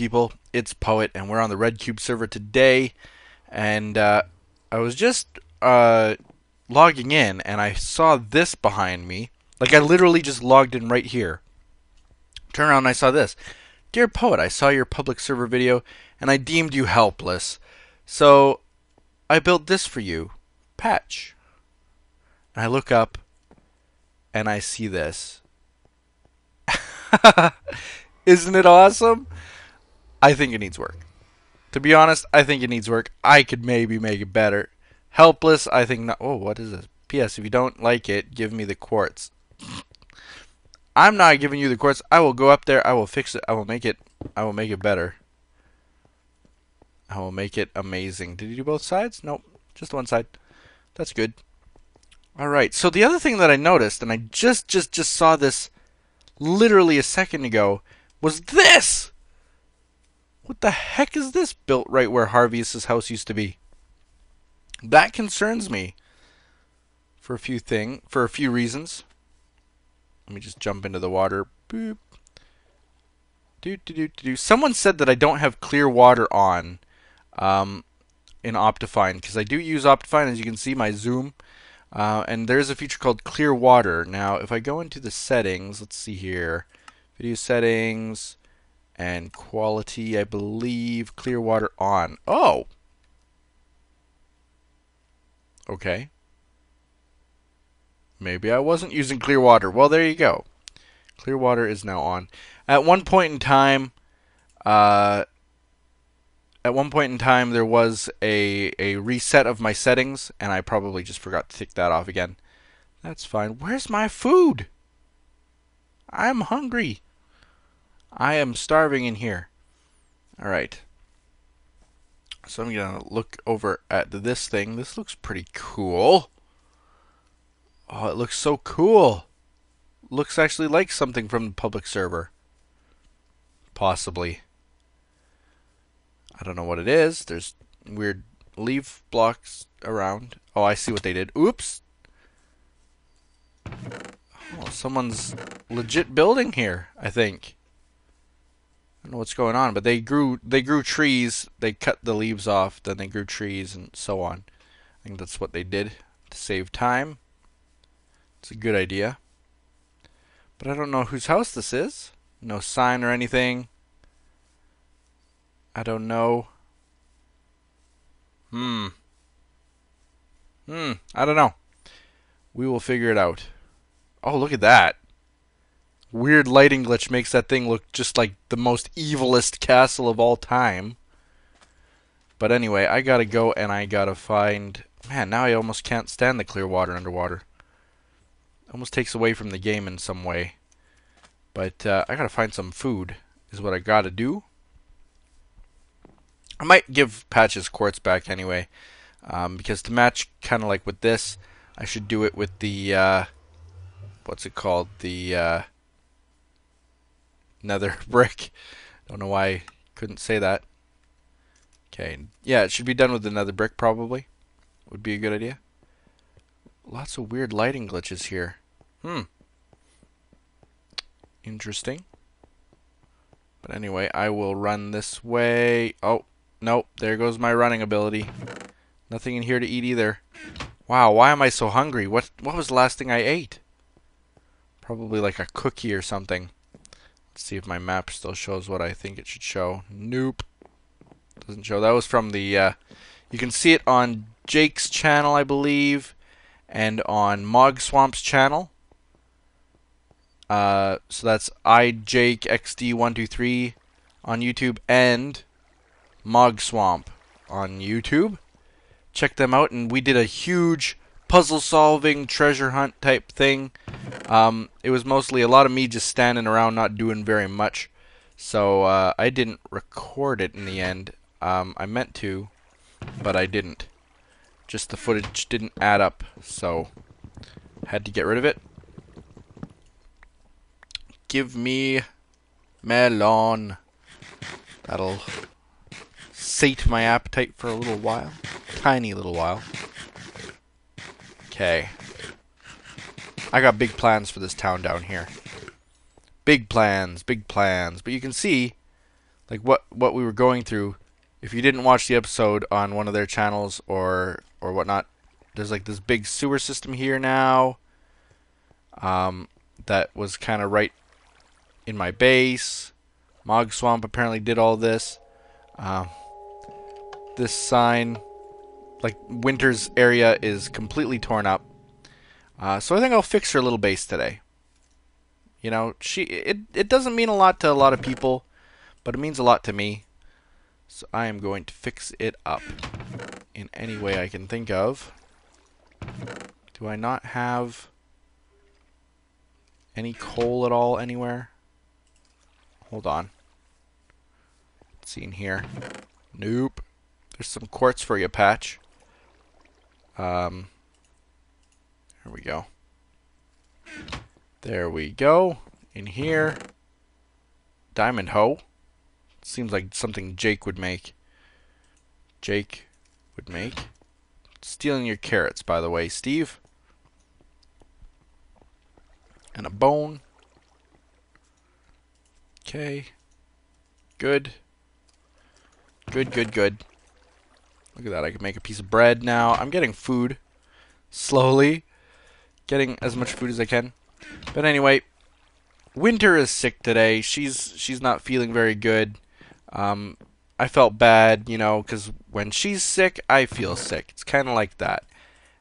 people? It's Poet, and we're on the Red Cube server today. And I was just logging in, and I saw this behind me. Like, I literally just logged in right here. Turn around and I saw this. Dear Poet, I saw your public server video, and I deemed you helpless. So, I built this for you. Patch. And I look up, and I see this. Isn't it awesome? I think it needs work. To be honest, I think it needs work. I could maybe make it better. Helpless, I think not. Oh, what is this? P.S. If you don't like it, give me the quartz. I'm not giving you the quartz. I will go up there. I will fix it. I will make it. I will make it better. I will make it amazing. Did you do both sides? Nope. Just one side. That's good. Alright, so the other thing that I noticed, and I just saw this literally a second ago, was this! What the heck is this built right where Harvey's house used to be? That concerns me for a few reasons. Let me just jump into the water. Boop. Someone said that I don't have clear water on in Optifine, because I do use Optifine, as you can see, my zoom. And there's a feature called Clear Water. Now, if I go into the settings, let's see here. Video settings and quality, I believe Clear Water on. Oh! Okay. Maybe I wasn't using Clear Water. Well, there you go. Clear Water is now on. At one point in time, there was a reset of my settings, and I probably just forgot to tick that off again. That's fine. Where's my food? I'm hungry. I am starving in here. Alright. So I'm going to look over at this thing. This looks pretty cool. Oh, it looks so cool. Looks actually like something from the public server. Possibly. I don't know what it is. There's weird leaf blocks around. Oh, I see what they did. Oops. Oh, someone's legit building here, I think. I don't know what's going on, but they grew trees. They cut the leaves off, then they grew trees and so on. I think that's what they did to save time. It's a good idea. But I don't know whose house this is. No sign or anything. I don't know. I don't know. We will figure it out. Oh, look at that. Weird lighting glitch makes that thing look just like the most evilest castle of all time. But anyway, I gotta go and I gotta find... Man, now I almost can't stand the clear water underwater. Almost takes away from the game in some way. But I gotta find some food, is what I gotta do. I might give Patch's quartz back anyway. Because to match kind of like with this, I should do it with the... what's it called? The... nether brick. Don't know why I couldn't say that. Okay, yeah, it should be done with the nether brick probably. Would be a good idea. Lots of weird lighting glitches here. Interesting. But anyway, I will run this way. Oh, nope, there goes my running ability. Nothing in here to eat either. Wow, why am I so hungry? What was the last thing I ate? Probably like a cookie or something. Let's see if my map still shows what I think it should show. Nope. Doesn't show. That was from the... you can see it on Jake's channel, I believe. And on Mogswamp's channel. So that's iJakeXD123 on YouTube. And Mogswamp on YouTube. Check them out. And we did a huge puzzle-solving treasure hunt type thing. It was mostly a lot of me just standing around not doing very much. So I didn't record it in the end. I meant to, but I didn't. Just the footage didn't add up, so had to get rid of it. Give me melon. That'll sate my appetite for a little while. Tiny little while. Okay. I got big plans for this town down here. Big plans, big plans. But you can see, like what we were going through. If you didn't watch the episode on one of their channels or whatnot, there's like this big sewer system here now. That was kind of right in my base. Mog Swamp apparently did all this. This sign, like Winter's area, is completely torn up. So I think I'll fix her little base today. You know, it doesn't mean a lot to a lot of people, but it means a lot to me. So I am going to fix it up in any way I can think of. Do I not have any coal at all anywhere? Hold on. Let's see in here. Nope. There's some quartz for you, Patch. Here we go. There we go. In here. Diamond hoe. Seems like something Jake would make. Jake would make. Stealing your carrots, by the way, Steve. And a bone. Okay. Good. Good, good, good. Look at that. I can make a piece of bread now. I'm getting food. Slowly. Getting as much food as I can. But anyway, Winter is sick today. She's not feeling very good. I felt bad, you know, because when she's sick, I feel sick. It's kind of like that.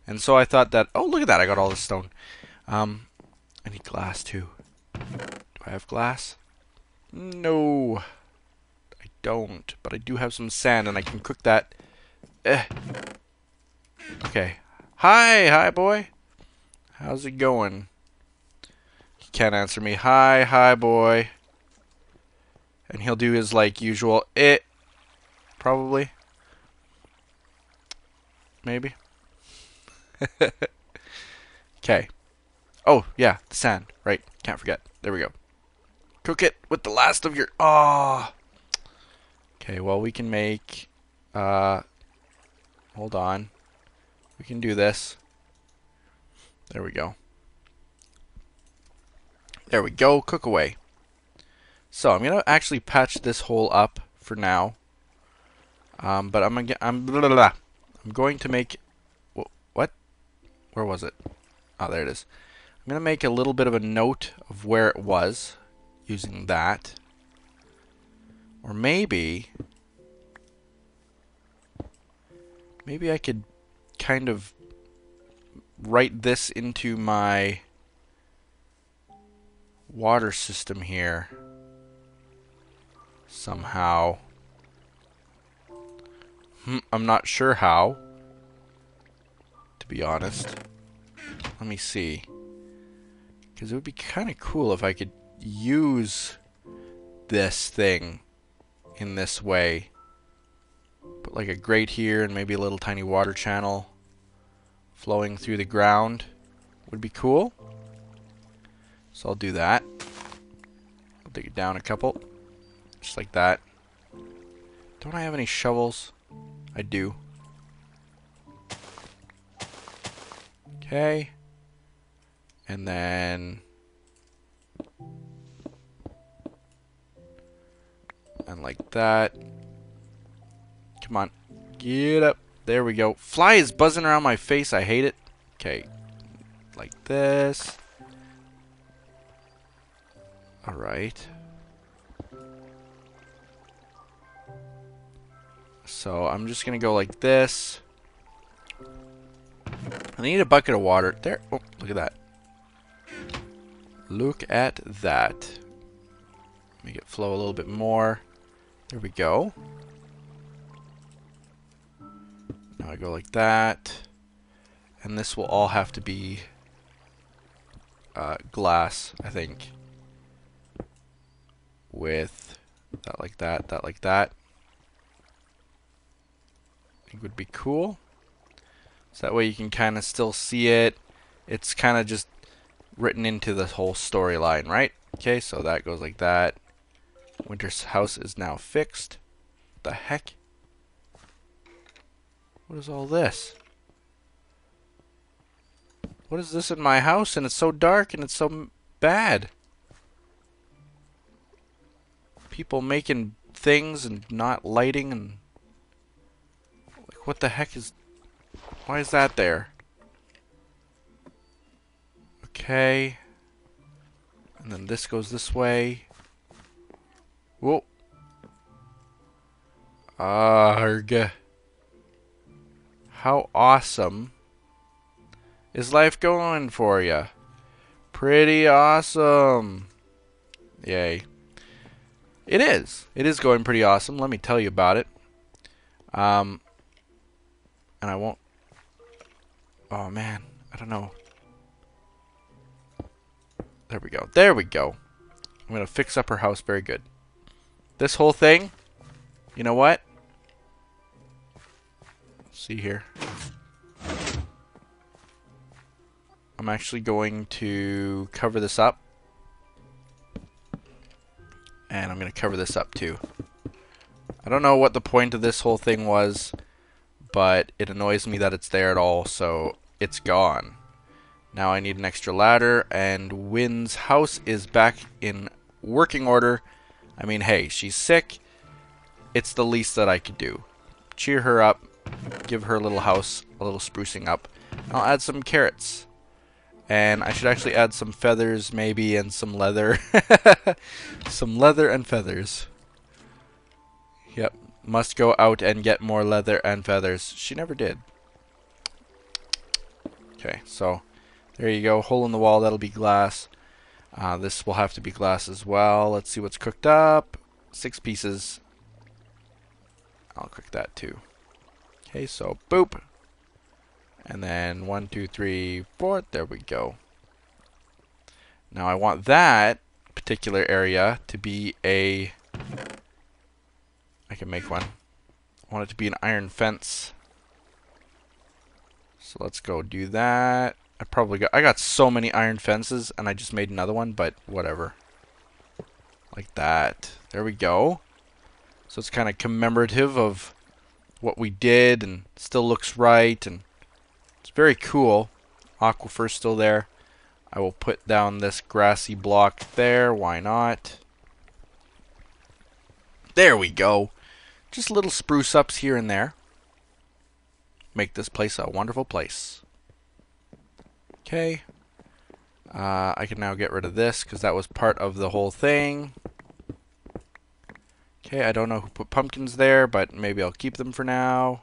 And so I thought that, oh, look at that. I got all this stone. I need glass, too. Do I have glass? No. I don't. But I do have some sand, and I can cook that. Okay. Hi, boy. How's it going? He can't answer me. Hi, boy. And he'll do his, like, usual, probably. Maybe. Okay. Oh, yeah, the sand. Right. Can't forget. There we go. Cook it with the last of your... Oh. Okay, well, we can make... hold on. We can do this. There we go. There we go. Cook away. So I'm gonna actually patch this hole up for now. But I'm going to make... What? Where was it? Oh, there it is. I'm going to make a little bit of a note of where it was using that. Or maybe I could kind of write this into my water system here somehow. I'm not sure how, to be honest. Let me see. Because it would be kind of cool if I could use this thing in this way. Put like a grate here and maybe a little tiny water channel flowing through the ground. Would be cool. So I'll do that. I'll dig it down a couple. Just like that. Don't I have any shovels? I do. Okay. And then... and like that. Come on. Get up. There we go. Fly is buzzing around my face. I hate it. Okay. Like this. Alright. So I'm just going to go like this. I need a bucket of water. There. Oh, look at that. Look at that. Make it flow a little bit more. There we go. Now I go like that. And this will all have to be glass, I think. With that like that, that like that. I think would be cool. So that way you can kind of still see it. It's kind of just written into the whole storyline, right? Okay, so that goes like that. Winter's house is now fixed. What the heck? What is all this? What is this in my house? And it's so dark and it's so bad. People making things and not lighting and like what the heck is why is that there? Okay. And then this goes this way. Whoa. Arg. How awesome is life going for ya? Pretty awesome. Yay. It is. It is going pretty awesome. Let me tell you about it. And I won't... Oh, man. I don't know. There we go. There we go. I'm going to fix up her house very good. This whole thing, you know what? Let's see here. I'm actually going to cover this up. And I'm going to cover this up too. I don't know what the point of this whole thing was, but it annoys me that it's there at all, so it's gone. Now I need an extra ladder, and Wynn's house is back in working order. I mean, hey, she's sick. It's the least that I could do. Cheer her up, give her little house a little sprucing up. I'll add some carrots. And I should actually add some feathers, maybe, and some leather. Some leather and feathers. Yep. Must go out and get more leather and feathers. She never did. Okay, so there you go. Hole in the wall. That'll be glass. This will have to be glass as well. Let's see what's cooked up. 6 pieces. I'll cook that too. Okay, so boop. And then 1, 2, 3, 4. There we go. Now I want that particular area to be a... I can make one. I want it to be an iron fence. So let's go do that. I got so many iron fences and I just made another one, but whatever. Like that. There we go. So it's kind of commemorative of what we did and still looks right and it's very cool. Aquifer's still there. I will put down this grassy block there. Why not? There we go. Just little spruce ups here and there. Make this place a wonderful place. Okay. I can now get rid of this because that was part of the whole thing. Okay, I don't know who put pumpkins there, but maybe I'll keep them for now.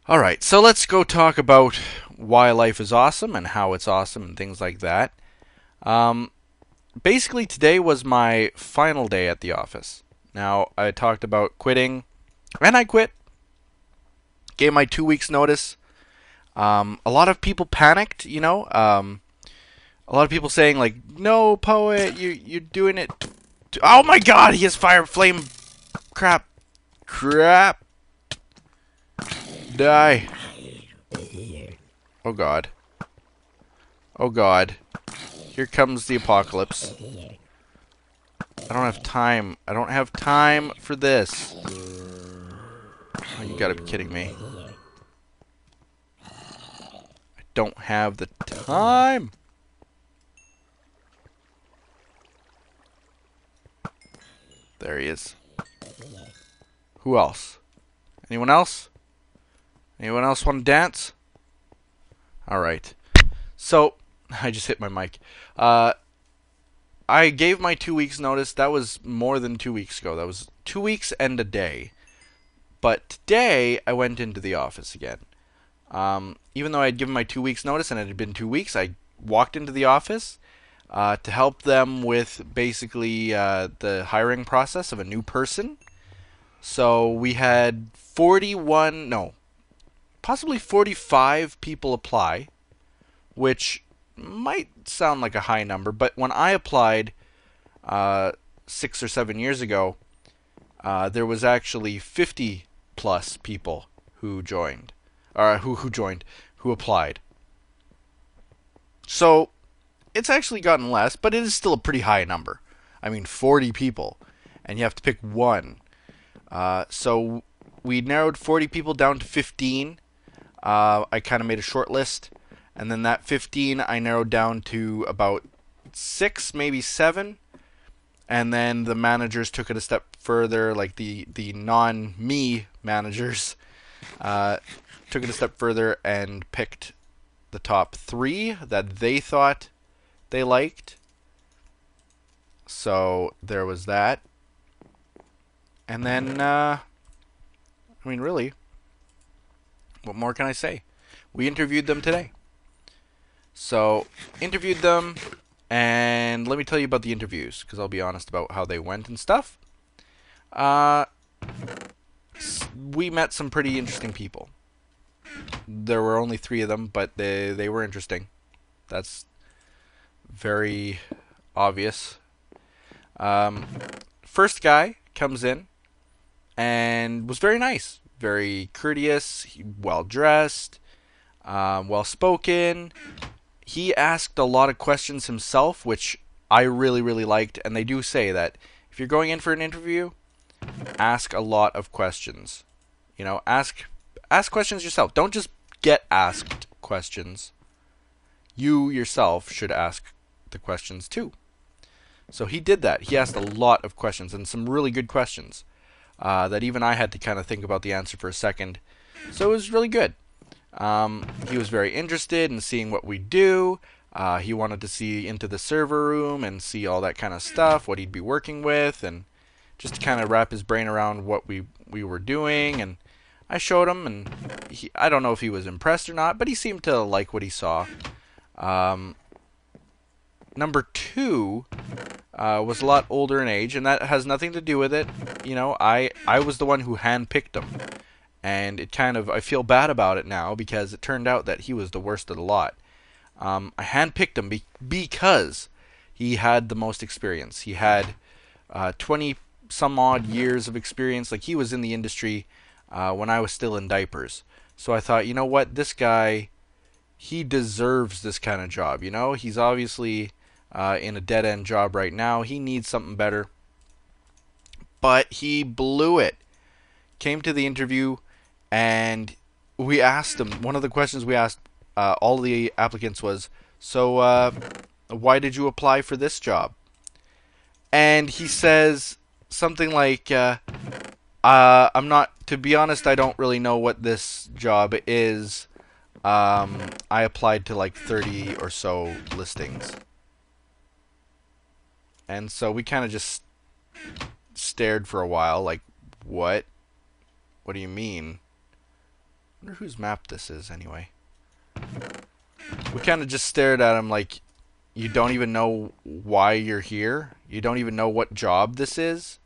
Alright, so let's go talk about why life is awesome and how it's awesome and things like that. Basically, today was my final day at the office. Now, I talked about quitting, and I quit. Gave my 2 weeks notice. A lot of people panicked, you know. A lot of people saying, like, no, Poet, you're doing it. Oh my god, he has fire flame. Crap. Die. Oh god. Oh god. Here comes the apocalypse. I don't have time. I don't have time for this. Oh, you gotta be kidding me. I don't have the time. There he is. Who else? Anyone else? Anyone else want to dance? Alright. So, I just hit my mic. I gave my 2 weeks notice. That was more than 2 weeks ago. That was 2 weeks and a day. But today, I went into the office again. Even though I had given my 2 weeks notice and it had been 2 weeks, I walked into the office to help them with basically the hiring process of a new person. So we had 41, no, possibly 45 people apply, which might sound like a high number, but when I applied 6 or 7 years ago, there was actually 50 plus people who joined, or who applied. So it's actually gotten less, but it is still a pretty high number. I mean, 40 people, and you have to pick one. So we narrowed 40 people down to 15. I kind of made a short list, and then that 15 I narrowed down to about 6, maybe 7. And then the managers took it a step further, like the non-me managers took it a step further and picked the top 3 that they thought they liked. So there was that. And then, really, what more can I say? We interviewed them today. So, interviewed them, and let me tell you about the interviews, because I'll be honest about how they went and stuff. We met some pretty interesting people. There were only 3 of them, but they were interesting. That's very obvious. First guy comes in and was very nice, very courteous, well dressed, well spoken. He asked a lot of questions himself, which I really, really liked. And they do say that if you're going in for an interview, ask a lot of questions. You know, ask questions yourself. Don't just get asked questions. You yourself should ask the questions too. So he did that. He asked a lot of questions, and some really good questions that even I had to kind of think about the answer for a second. So it was really good. He was very interested in seeing what we do. He wanted to see into the server room and see all that kind of stuff, what he'd be working with, and just to kind of wrap his brain around what we were doing. And I showed him, and I don't know if he was impressed or not, but he seemed to like what he saw. Number 2 was a lot older in age, and that has nothing to do with it. You know, I was the one who handpicked him. And it kind of, I feel bad about it now because it turned out that he was the worst of the lot. I handpicked him because he had the most experience. He had 20 some odd years of experience. Like, he was in the industry when I was still in diapers. So I thought, you know what, this guy, he deserves this kind of job. You know, he's obviously in a dead-end job right now. He needs something better. But he blew it. Came to the interview, and we asked him, one of the questions we asked all the applicants was, so why did you apply for this job? And he says something like, I'm not, to be honest, I don't really know what this job is. I applied to like 30 or so listings. And so we kind of just stared for a while, like, what? What do you mean? I wonder whose map this is, anyway. We kind of just stared at him like, you don't even know why you're here? You don't even know what job this is?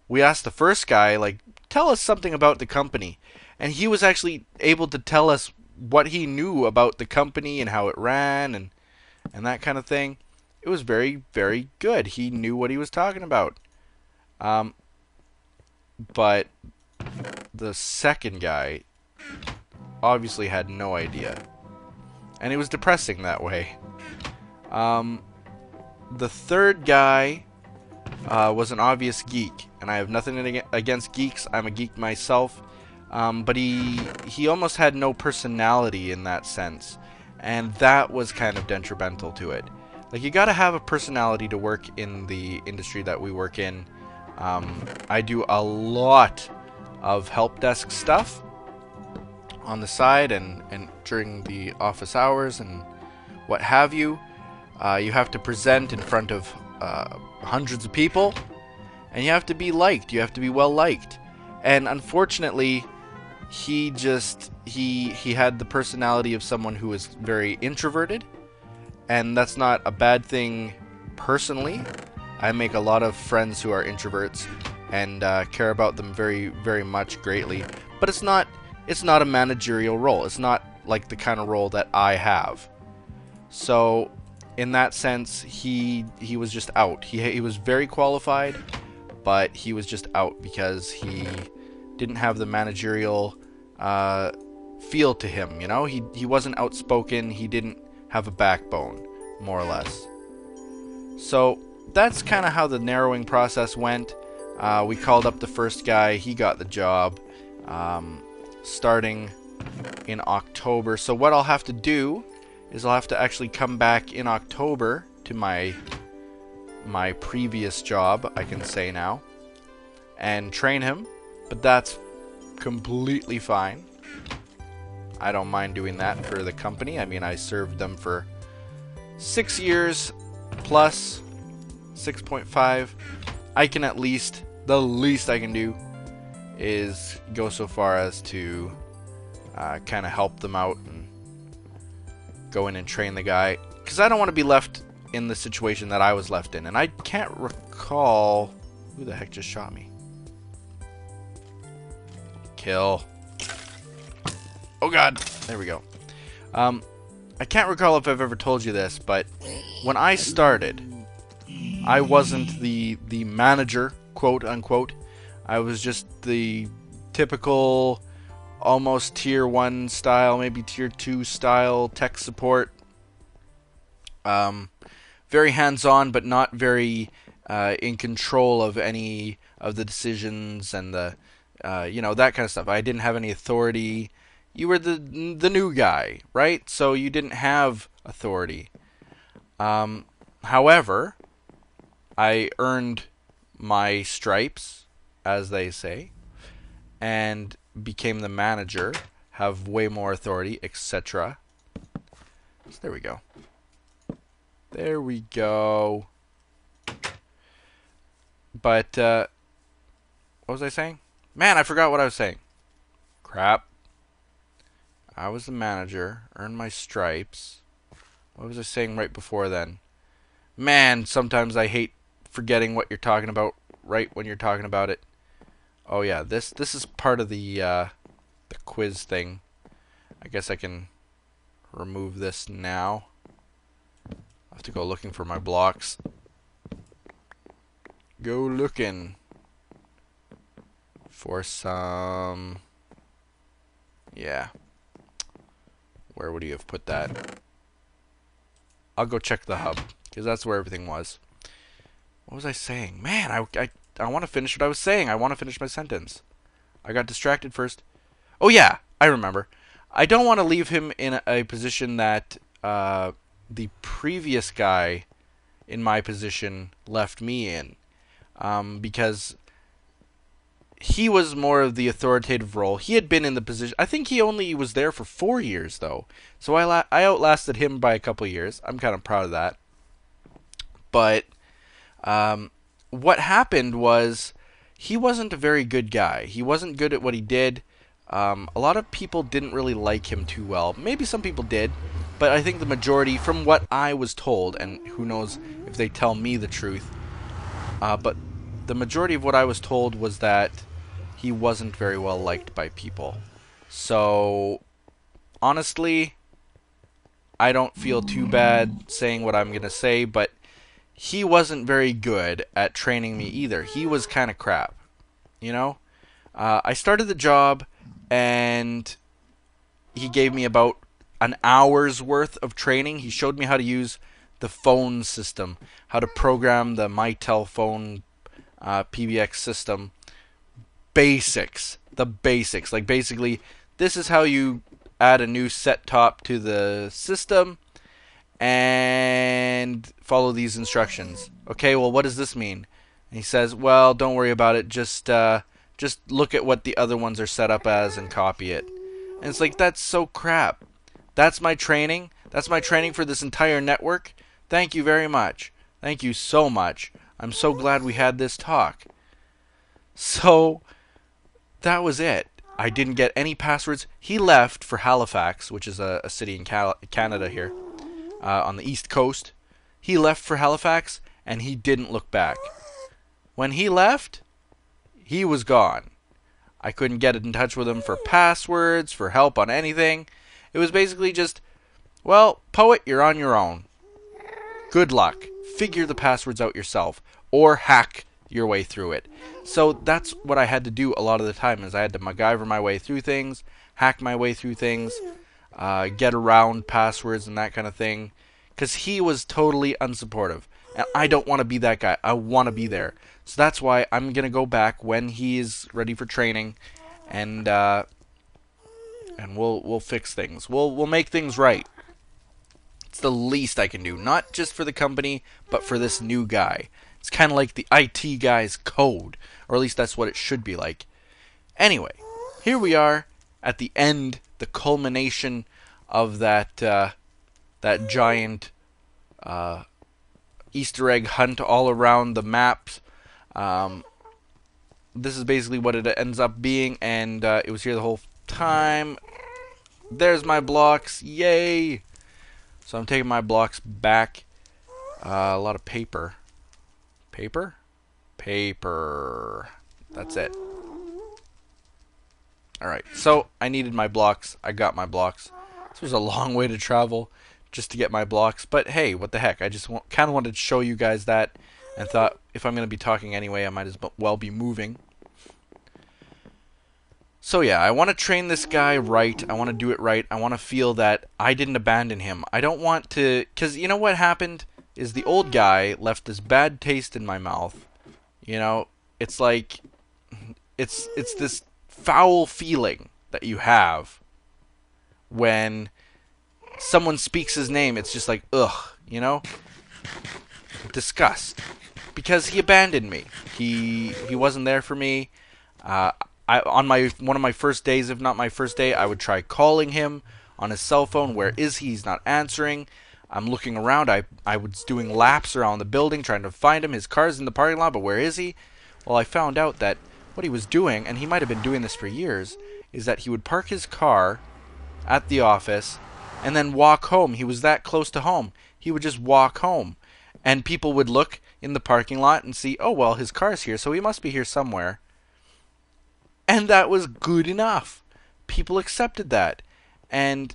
We asked the first guy, like, tell us something about the company. And he was actually able to tell us what he knew about the company and how it ran and that kind of thing. It was very, very good. He knew what he was talking about. But the second guy obviously had no idea. And it was depressing that way. The third guy was an obvious geek. And I have nothing against geeks. I'm a geek myself. But he almost had no personality in that sense. And that was kind of detrimental to it. Like, you gotta have a personality to work in the industry that we work in. I do a lot of help desk stuff on the side and during the office hours and what have you. You have to present in front of hundreds of people, and you have to be liked. You have to be well liked. And unfortunately, he had the personality of someone who is very introverted, and that's not a bad thing personally. I make a lot of friends who are introverts and care about them very, very much greatly. But it's not a managerial role. It's not like the kind of role that I have. So in that sense, he was just out. He was very qualified, but he was just out because he didn't have the managerial feel to him. You know, he wasn't outspoken. He didn't have a backbone, more or less. So that's kind of how the narrowing process went. We called up the first guy. He got the job starting in October. So what I'll have to do is I'll have to actually come back in October to my my previous job, I can say now, and train him, but that's completely fine. I don't mind doing that for the company. I mean, I served them for 6 years plus 6.5. I can at least, the least I can do is go so far as to kind of help them out and go in and train the guy, because I don't want to be left in the situation that I was left in. And I can't recall who the heck just shot me. Kill. Oh god, there we go. I can't recall if I've ever told you this, but when I started, I wasn't the manager, quote unquote. I was just the typical, almost tier 1 style, maybe tier 2 style tech support. Very hands-on, but not very in control of any of the decisions and the, you know, that kind of stuff. I didn't have any authority. You were the new guy, right? So you didn't have authority. However, I earned my stripes, as they say, and became the manager, have way more authority, etc. So there we go. There we go. But, what was I saying? Man, I forgot what I was saying. Crap. I was the manager, earned my stripes. What was I saying right before then? Man, sometimes I hate forgetting what you're talking about right when you're talking about it. Oh yeah, this is part of the quiz thing. I guess I can remove this now. I have to go looking for my blocks. Go looking for some... Yeah. Where would you have put that? I'll go check the hub, because that's where everything was. What was I saying? Man, I want to finish what I was saying. I want to finish my sentence. I got distracted first. Oh yeah, I remember. I don't want to leave him in a position that the previous guy in my position left me in. Because he was more of the authoritative role. He had been in the position... I think he only was there for 4 years, though. So I outlasted him by a couple years. I'm kind of proud of that. But what happened was he wasn't a very good guy. He wasn't good at what he did. A lot of people didn't really like him too well. Maybe some people did. But I think the majority, from what I was told, and who knows if they tell me the truth, but the majority of what I was told was that he wasn't very well liked by people. So, honestly, I don't feel too bad saying what I'm going to say, but he wasn't very good at training me either. He was kind of crap, you know? I started the job, and he gave me about an hour's worth of training. He showed me how to use the phone system, how to program the Mytel phone PBX system. Basics. The basics. Like, basically, this is how you add a new set top to the system and follow these instructions. Okay, well, what does this mean? And he says, well, don't worry about it. Just look at what the other ones are set up as and copy it. And it's like, that's so crap. That's my training. That's my training for this entire network. Thank you very much. Thank you so much. I'm so glad we had this talk. So, that was it. I didn't get any passwords. He left for Halifax, which is a city in Canada here, on the East Coast. He left for Halifax, and he didn't look back. When he left, he was gone. I couldn't get in touch with him for passwords, for help on anything. It was basically just, well, Poet, you're on your own. Good luck. Figure the passwords out yourself, or hack your way through it. So that's what I had to do a lot of the time, is I had to MacGyver my way through things, hack my way through things, get around passwords and that kind of thing, because he was totally unsupportive. And I don't want to be that guy. I want to be there. So that's why I'm going to go back when he is ready for training, and we'll fix things. We'll make things right. It's the least I can do, not just for the company, but for this new guy. It's kind of like the IT guy's code, or at least that's what it should be like. Anyway, here we are at the end, the culmination of that giant Easter egg hunt all around the maps. This is basically what it ends up being, and it was here the whole time. There's my blocks, yay! So I'm taking my blocks back. A lot of paper. Paper? Paper. That's it. Alright, so I needed my blocks. I got my blocks. This was a long way to travel just to get my blocks. But hey, what the heck. I just kind of wanted to show you guys that and thought if I'm going to be talking anyway, I might as well be moving. So yeah, I want to train this guy right. I want to do it right. I want to feel that I didn't abandon him. I don't want to... Because you know what happened? Is the old guy left this bad taste in my mouth. You know, it's like... It's this foul feeling that you have when someone speaks his name. It's just like, ugh, you know? Disgust. Because he abandoned me. He wasn't there for me. On one of my first days, if not my first day, I would try calling him on his cell phone. Where is he? He's not answering. I'm looking around. I was doing laps around the building trying to find him. His car's in the parking lot, but where is he? Well, I found out that what he was doing, and he might have been doing this for years, is that he would park his car at the office and then walk home. He was that close to home. He would just walk home. And people would look in the parking lot and see, oh, well, his car's here, so he must be here somewhere. And that was good enough. People accepted that. And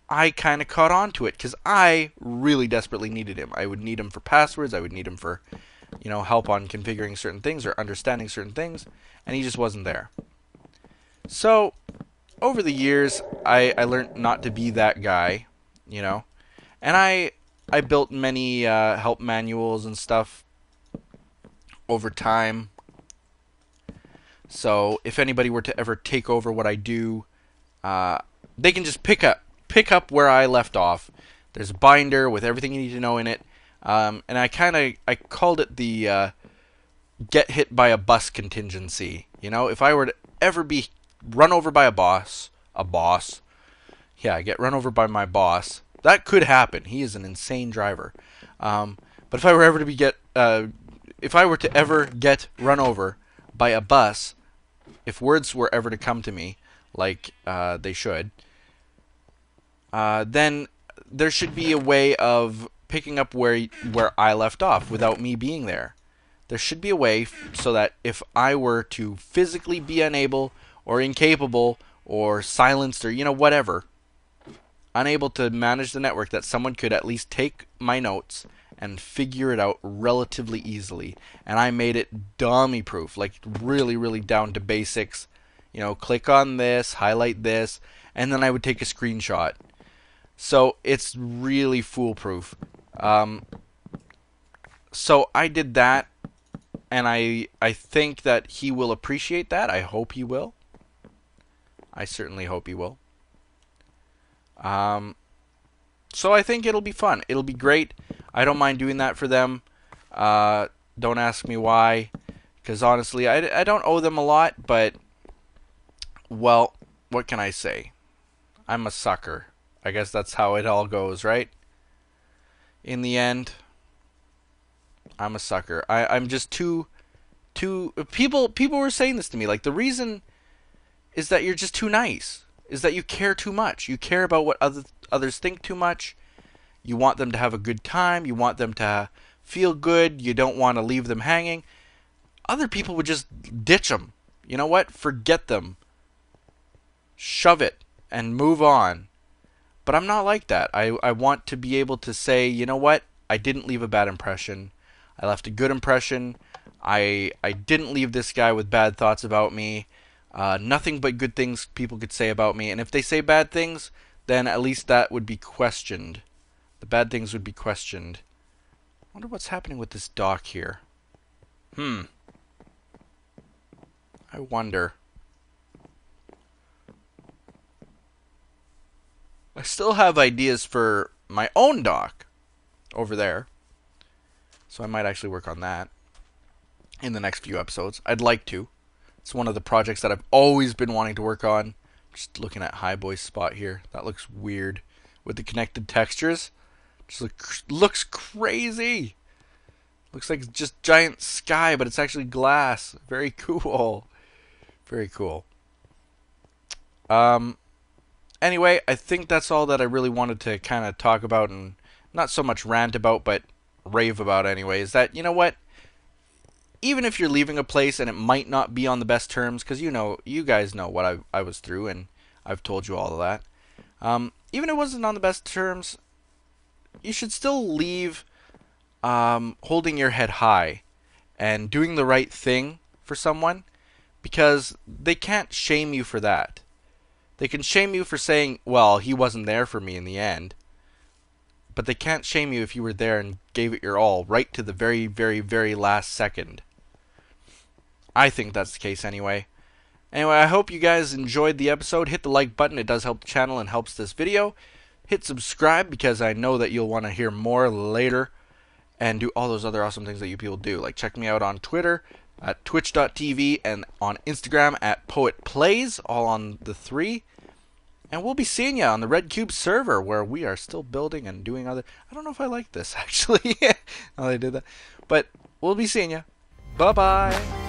I kind of caught on to it because I really desperately needed him. I would need him for passwords. I would need him for, you know, help on configuring certain things or understanding certain things. And he just wasn't there. So, over the years, I learned not to be that guy, you know. And I built many help manuals and stuff over time. So if anybody were to ever take over what I do, they can just pick up where I left off. There's a binder with everything you need to know in it, and I called it the get hit by a bus contingency. You know, if I were to ever be run over by a boss, get run over by my boss. That could happen. He is an insane driver. But if I were ever to ever get run over by a bus, if words were ever to come to me, like they should, then there should be a way of picking up where I left off without me being there. There should be a way so that if I were to physically be unable or incapable or silenced or, you know, whatever, unable to manage the network, that someone could at least take my notes and figure it out relatively easily. And I made it dummy proof, like really, really down to basics. You know, click on this, highlight this, and then I would take a screenshot. So it's really foolproof. So I did that, and I think that he will appreciate that. I hope he will. I certainly hope he will. So I think it'll be fun. It'll be great. I don't mind doing that for them. Don't ask me why, because honestly, I don't owe them a lot, but, well, what can I say? I'm a sucker. I guess that's how it all goes, right? In the end, I'm a sucker. I'm just too people were saying this to me, like, the reason is that you're just too nice, is that you care too much. You care about what others think too much. You want them to have a good time. You want them to feel good. You don't want to leave them hanging. Other people would just ditch them. You know what? Forget them. Shove it and move on. But I'm not like that. I want to be able to say, you know what? I didn't leave a bad impression. I left a good impression. I didn't leave this guy with bad thoughts about me. Nothing but good things people could say about me. And if they say bad things, then at least that would be questioned. The bad things would be questioned. I wonder what's happening with this dock here. I wonder. I still have ideas for my own dock over there. So I might actually work on that in the next few episodes. I'd like to. It's one of the projects that I've always been wanting to work on. Just looking at Highboy's spot here. That looks weird with the connected textures. Just looks crazy. Looks like it's just giant sky, but it's actually glass. Very cool. Very cool. Anyway, I think that's all that I really wanted to kind of talk about, and not so much rant about, but rave about anyway, is that, you know what? Even if you're leaving a place and it might not be on the best terms, because you guys know what I was through, and I've told you all of that. Even if it wasn't on the best terms, you should still leave holding your head high and doing the right thing for someone, because they can't shame you for that. They can shame you for saying, well, he wasn't there for me in the end. But they can't shame you if you were there and gave it your all, right to the very, very, very last second. I think that's the case anyway. Anyway, I hope you guys enjoyed the episode. Hit the like button. It does help the channel and helps this video. Hit subscribe because I know that you'll want to hear more later. And do all those other awesome things that you people do. Like check me out on Twitter at twitch.tv and on Instagram at poetplays, all on the 3. And we'll be seeing you on the Red Cube server, where we are still building and doing other... I don't know if I like this, actually. Now that I did that. But we'll be seeing you. Bye-bye.